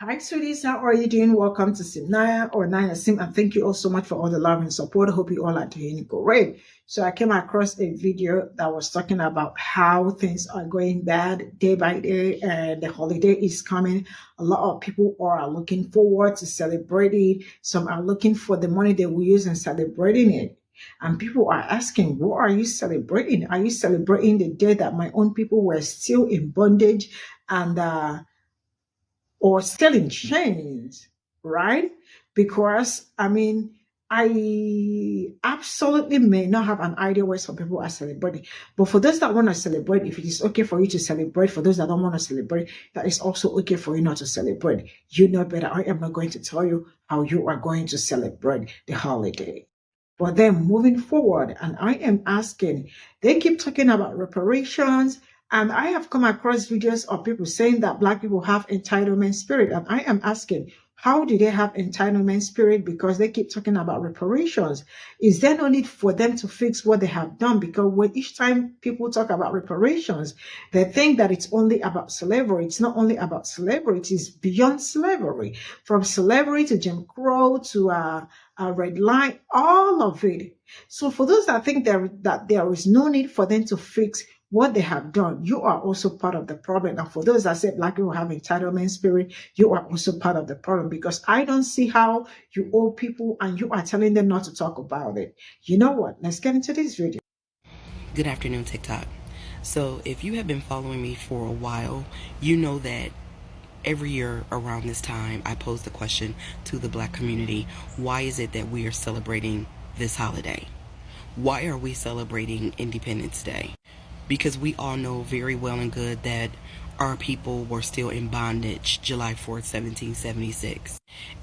Hi, sweeties. How are you doing? Welcome to Cimnanya or Nanya Sim, and thank you all so much for all the love and support. I hope you all are doing great. So I came across a video that was talking about how things are going bad day by day, and the holiday is coming. A lot of people are looking forward to celebrating. Some are looking for the money they will use in celebrating it. And people are asking, what are you celebrating? Are you celebrating the day that my own people were still in bondage and or still in chains, right? Because I absolutely may not have an idea where some people are celebrating. But for those that want to celebrate, if it is okay for you to celebrate, for those that don't want to celebrate, that is also okay for you not to celebrate. You know better. I am not going to tell you how you are going to celebrate the holiday. But then moving forward, and I am asking, they keep talking about reparations, and I have come across videos of people saying that Black people have entitlement spirit. And I am asking, how do they have entitlement spirit? Because they keep talking about reparations. Is there no need for them to fix what they have done? Because when each time people talk about reparations, they think that it's only about slavery. It's not only about slavery. It is beyond slavery. From slavery to Jim Crow to a red line, all of it. So for those that think that there is no need for them to fix what they have done, you are also part of the problem. And for those that say Black people have entitlement spirit, you are also part of the problem, because I don't see how you owe people and you are telling them not to talk about it. You know what? Let's get into this video. Good afternoon, TikTok. So if you have been following me for a while, you know that every year around this time, I pose the question to the Black community, why is it that we are celebrating this holiday? Why are we celebrating Independence Day? Because we all know very well and good that our people were still in bondage July 4th, 1776.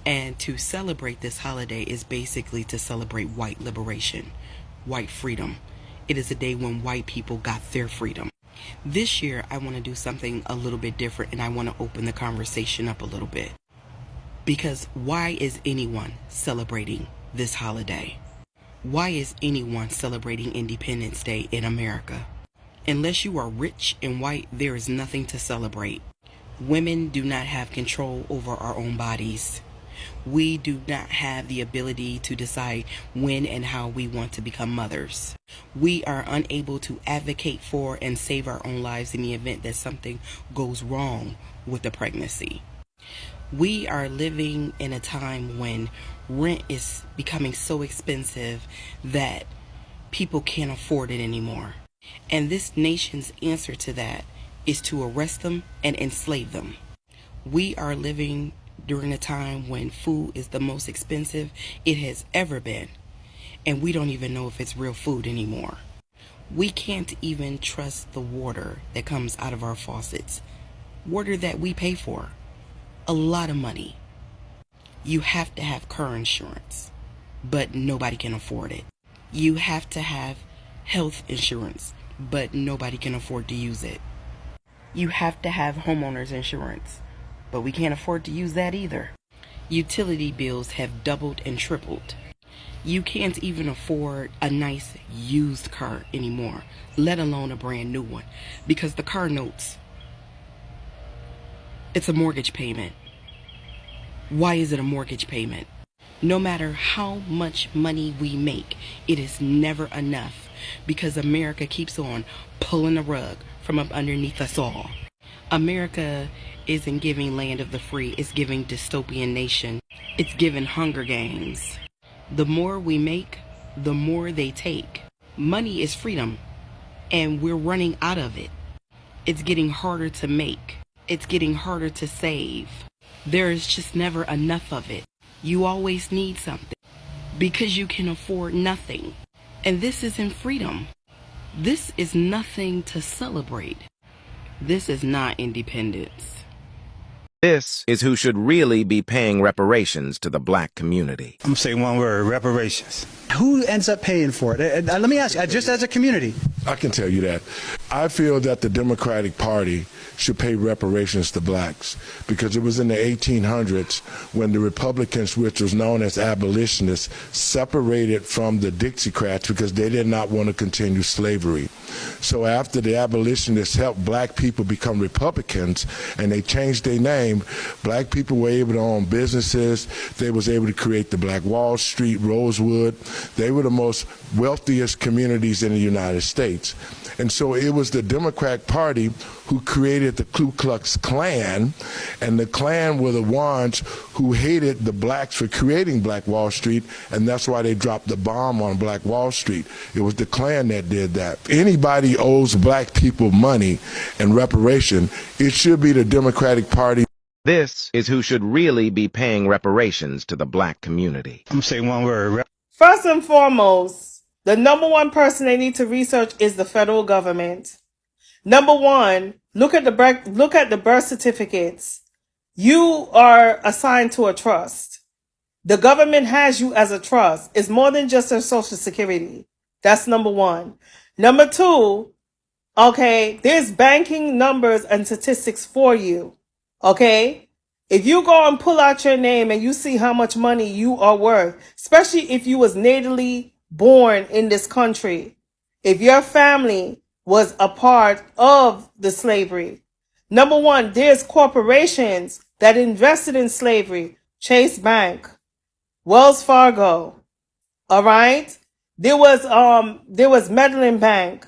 And to celebrate this holiday is basically to celebrate white liberation, white freedom. It is a day when white people got their freedom. This year, I want to do something a little bit different, and I want to open the conversation up a little bit. Because why is anyone celebrating this holiday? Why is anyone celebrating Independence Day in America? Unless you are rich and white, there is nothing to celebrate. Women do not have control over our own bodies. We do not have the ability to decide when and how we want to become mothers. We are unable to advocate for and save our own lives in the event that something goes wrong with the pregnancy. We are living in a time when rent is becoming so expensive that people can't afford it anymore. And this nation's answer to that is to arrest them and enslave them. We are living during a time when food is the most expensive it has ever been. And we don't even know if it's real food anymore. We can't even trust the water that comes out of our faucets. Water that we pay for. A lot of money. You have to have car insurance, but nobody can afford it. You have to have health insurance, but nobody can afford to use it. You have to have homeowners insurance, but we can't afford to use that either. Utility bills have doubled and tripled. You can't even afford a nice used car anymore, let alone a brand new one, because the car notes, it's a mortgage payment. Why is it a mortgage payment? No matter how much money we make, it is never enough, because America keeps on pulling the rug from up underneath us all. America isn't giving land of the free, it's giving dystopian nation. It's giving Hunger Games. The more we make, the more they take. Money is freedom, and we're running out of it. It's getting harder to make. It's getting harder to save. There is just never enough of it. You always need something because you can afford nothing. And this isn't freedom. This is nothing to celebrate. This is not independence. This is who should really be paying reparations to the Black community. I'm saying one word, reparations. Who ends up paying for it? Let me ask you, just as a community. I can tell you that. I feel that the Democratic Party should pay reparations to blacks, because it was in the 1800s when the Republicans, which was known as abolitionists, separated from the Dixiecrats because they did not want to continue slavery. So after the abolitionists helped black people become Republicans and they changed their name, black people were able to own businesses. They was able to create the Black Wall Street, Rosewood. They were the most wealthiest communities in the United States. And so it was the Democratic Party who created the Ku Klux Klan, and the Klan were the ones who hated the blacks for creating Black Wall Street, and that's why they dropped the bomb on Black Wall Street. It was the Klan that did that. If anybody owes black people money and reparation, it should be the Democratic Party. This is who should really be paying reparations to the black community. I'm going to say one word. First and foremost, the number one person they need to research is the federal government. Number one, look at the birth certificates. You are assigned to a trust. The government has you as a trust. It's more than just a social security. That's number one. Number two, okay, there's banking numbers and statistics for you. Okay? If you go and pull out your name and you see how much money you are worth, especially if you was natively born in this country, if your family was a part of the slavery. Number one, there's corporations that invested in slavery. Chase Bank, Wells Fargo. All right. There was Medellin Bank.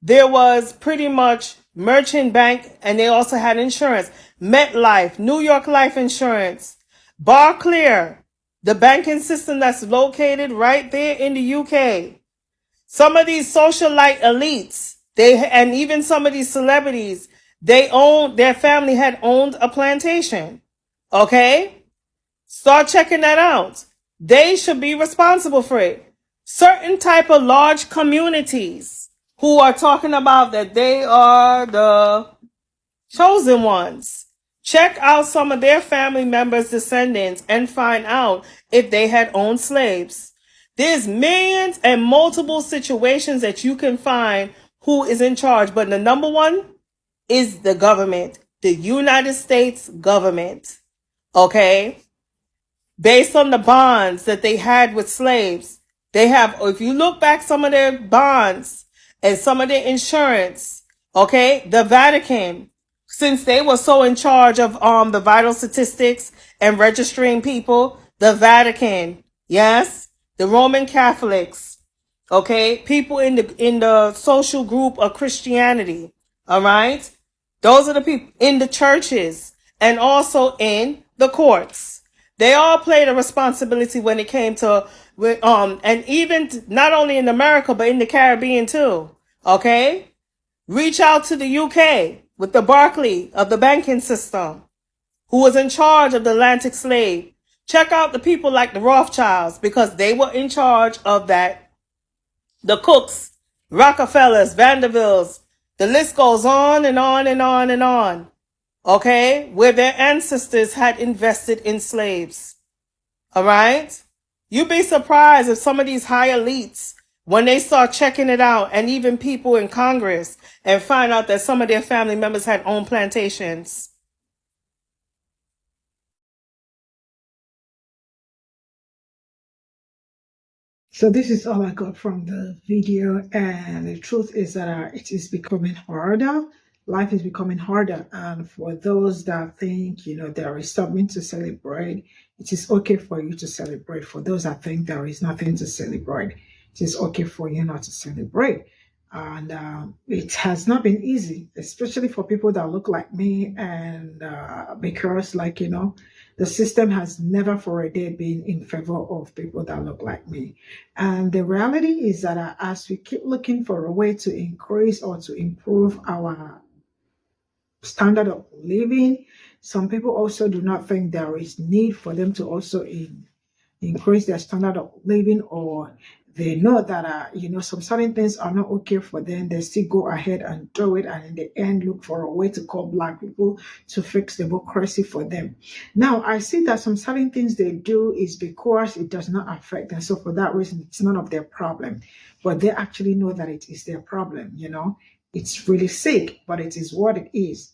There was pretty much Merchant Bank, and they also had insurance. MetLife, New York Life Insurance, Barclays, the banking system that's located right there in the UK. Some of these socialite elites, and even some of these celebrities, their family had owned a plantation. Okay? Start checking that out. They should be responsible for it. Certain type of large communities who are talking about that they are the chosen ones. Check out some of their family members' descendants and find out if they had owned slaves. There's millions and multiple situations that you can find who is in charge, but the number one is the government, the United States government. Okay? Based on the bonds that they had with slaves, they have, if you look back some of their bonds and some of their insurance, okay, the Vatican, since they were so in charge of the vital statistics and registering people, the Vatican, yes, the Roman Catholics, okay, people in the social group of Christianity, all right, those are the people in the churches and also in the courts. They all played a responsibility when it came to, and even not only in America, but in the Caribbean too. Okay? Reach out to the UK with the Barclays of the banking system, who was in charge of the Atlantic slave. Check out the people like the Rothschilds, because they were in charge of that. The Cooks, Rockefellers, Vanderbilts, the list goes on and on and on and on. Okay, where their ancestors had invested in slaves. All right? You'd be surprised if some of these high elites, when they start checking it out, and even people in Congress, and find out that some of their family members had owned plantations. So this is all I got from the video, and the truth is that it is becoming harder. Life is becoming harder, and for those that think, there is something to celebrate, it is okay for you to celebrate. For those that think there is nothing to celebrate, it is okay for you not to celebrate. And it has not been easy, especially for people that look like me, and because, the system has never for a day been in favor of people that look like me. And the reality is that as we keep looking for a way to increase or to improve our standard of living, some people also do not think there is need for them to also increase their standard of living, or they know that some certain things are not okay for them. They still go ahead and do it, and in the end look for a way to call black people to fix democracy for them. Now I see that some certain things they do is because it does not affect them, so for that reason it's none of their problem, but they actually know that it is their problem. It's really sick, but it is what it is,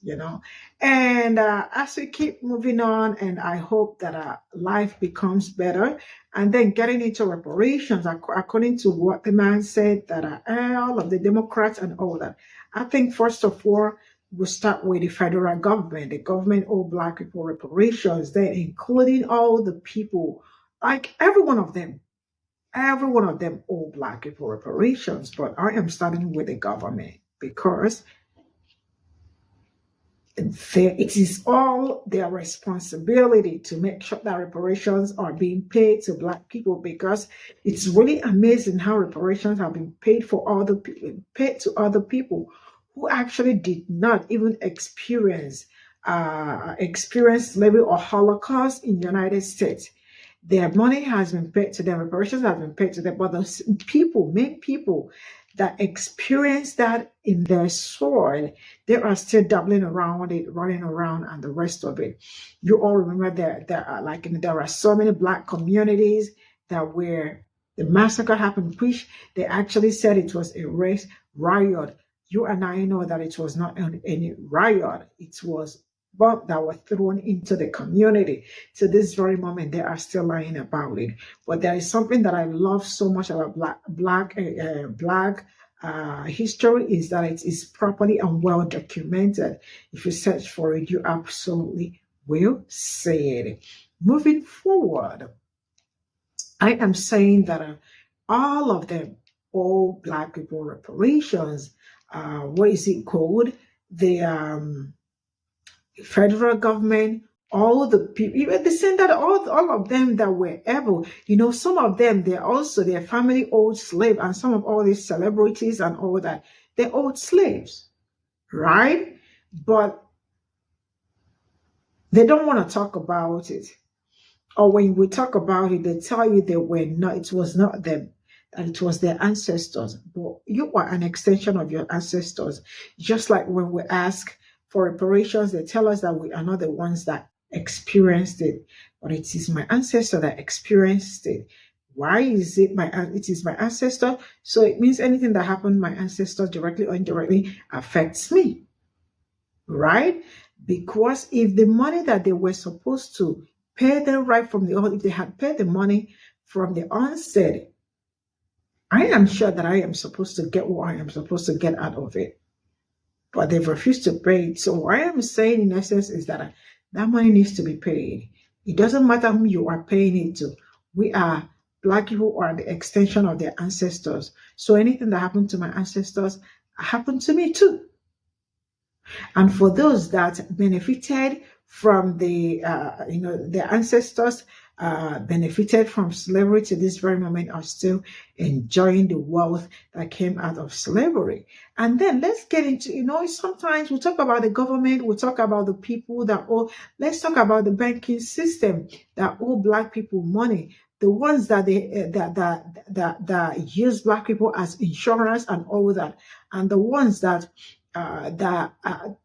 And as we keep moving on, and I hope that life becomes better, and then getting into reparations, according to what the man said, that all of the Democrats and all that. I think first of all, we'll start with the federal government. The government owe Black people reparations, then including all the people, like every one of them owe Black people reparations. But I am starting with the government, because it is all their responsibility to make sure that reparations are being paid to Black people, because it's really amazing how reparations have been paid to other people who actually did not even experience slavery or Holocaust in the United States. Their money has been paid to them, reparations have been paid to them, but those main people that experience that in their soil, they are still dabbling around it, running around, and the rest of it. You all remember that there are so many Black communities that where the massacre happened, which they actually said it was a race riot. You and I know that it was not any riot. It was bombs that were thrown into the community. To this very moment, they are still lying about it. But there is something that I love so much about Black history, is that it is properly and well documented. If you search for it, you absolutely will see it. Moving forward, I am saying that all of them owe Black people reparations. What is it called? The federal government, all the people, even they said that all of them that were able, some of them, their family owed slaves, and some of all these celebrities and all that, they owed slaves, right? But they don't want to talk about it. Or when we talk about it, they tell you it was not them, that it was their ancestors. But you are an extension of your ancestors. Just like when we ask for reparations, they tell us that we are not the ones that experienced it, but it is my ancestor that experienced it. Why is it it is my ancestor? So it means anything that happened to my ancestor directly or indirectly affects me, right? Because if the money that they were supposed to pay them right from if they had paid the money from the onset, I am sure that I am supposed to get what I am supposed to get out of it. But they've refused to pay it. So what I am saying in essence is that that money needs to be paid. It doesn't matter whom you are paying it to. We are Black people, are the extension of their ancestors. So anything that happened to my ancestors happened to me too. And for those that benefited from their ancestors benefited from slavery to this very moment, are still enjoying the wealth that came out of slavery. And then let's get into, sometimes we talk about the government, we talk about the people that let's talk about the banking system that owe Black people money. The ones that that use Black people as insurance and all that, and the ones that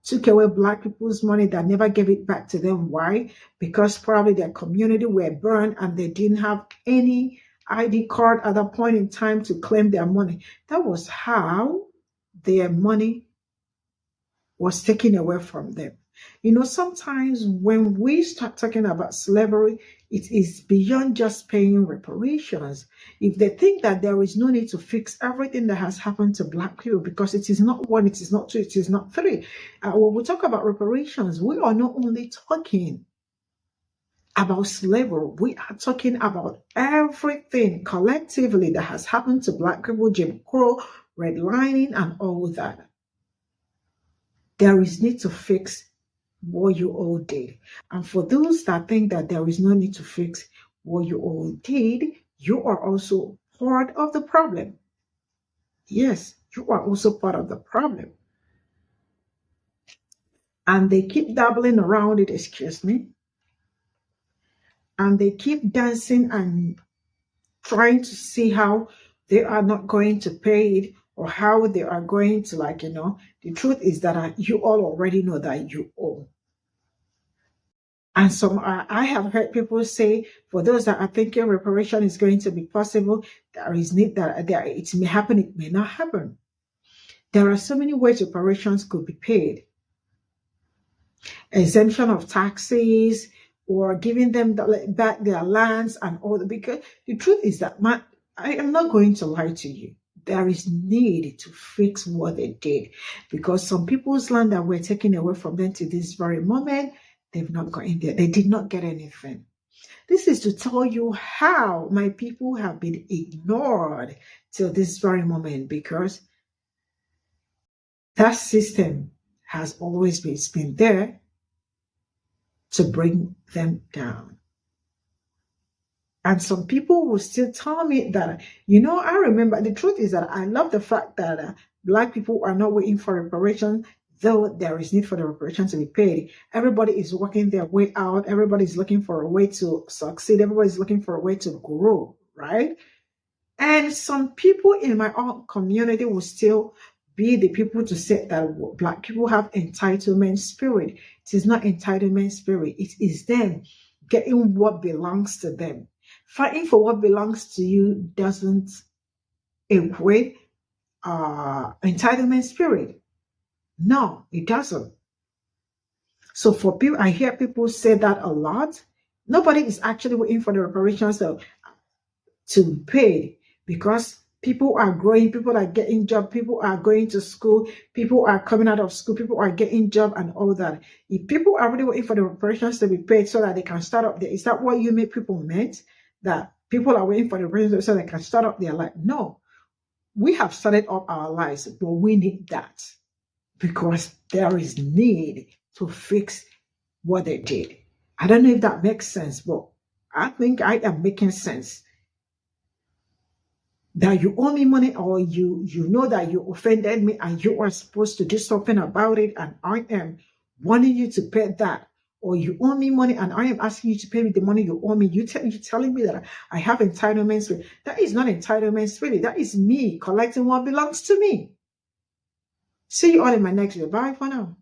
took away Black people's money, that never gave it back to them. Why? Because probably their community were burned and they didn't have any ID card at that point in time to claim their money. That was how their money was taken away from them. Sometimes when we start talking about slavery, it is beyond just paying reparations. If they think that there is no need to fix everything that has happened to Black people, because it is not one, it is not two, it is not three. When we talk about reparations, we are not only talking about slavery, we are talking about everything collectively that has happened to Black people, Jim Crow, redlining, and all that. There is need to fix what you all did. And for those that think that there is no need to fix what you all did, you are also part of the problem. Yes, you are also part of the problem. And they keep dabbling around it, excuse me. And they keep dancing and trying to see how they are not going to pay it, or how they are going to, the truth is that you all already know that you owe. And I have heard people say, for those that are thinking reparation is going to be possible, there is need that it may happen, it may not happen. There are so many ways reparations could be paid. Exemption of taxes, or giving them back their lands and all that. Because the truth is that, I am not going to lie to you. There is need to fix what they did, because some people's land that were taken away from them to this very moment, they've not got in there. They did not get anything. This is to tell you how my people have been ignored till this very moment, because that system has always been there to bring them down. And some people will still tell me that, I remember, the truth is that I love the fact that Black people are not waiting for reparations, though there is need for the reparations to be paid. Everybody is working their way out. Everybody is looking for a way to succeed. Everybody is looking for a way to grow, right? And some people in my own community will still be the people to say that Black people have entitlement spirit. It is not entitlement spirit. It is them getting what belongs to them. Fighting for what belongs to you doesn't equate entitlement spirit. No, it doesn't. So for people, I hear people say that a lot. Nobody is actually waiting for the reparations to be paid, because people are growing, people are getting jobs, people are going to school, people are coming out of school, people are getting jobs and all that. If people are really waiting for the reparations to be paid so that they can start up there, is that what you make people meant? That people are waiting for the reparations so they can start up their life? No. We have started up our lives, but we need that, because there is need to fix what they did. I don't know if that makes sense, but I think I am making sense. That you owe me money, or you know that you offended me and you are supposed to do something about it, and I am wanting you to pay that. Or you owe me money and I am asking you to pay me the money you owe me. You're telling me that I have entitlements. That is not entitlements, really. That is me collecting what belongs to me. See you all in my next video. Bye for now.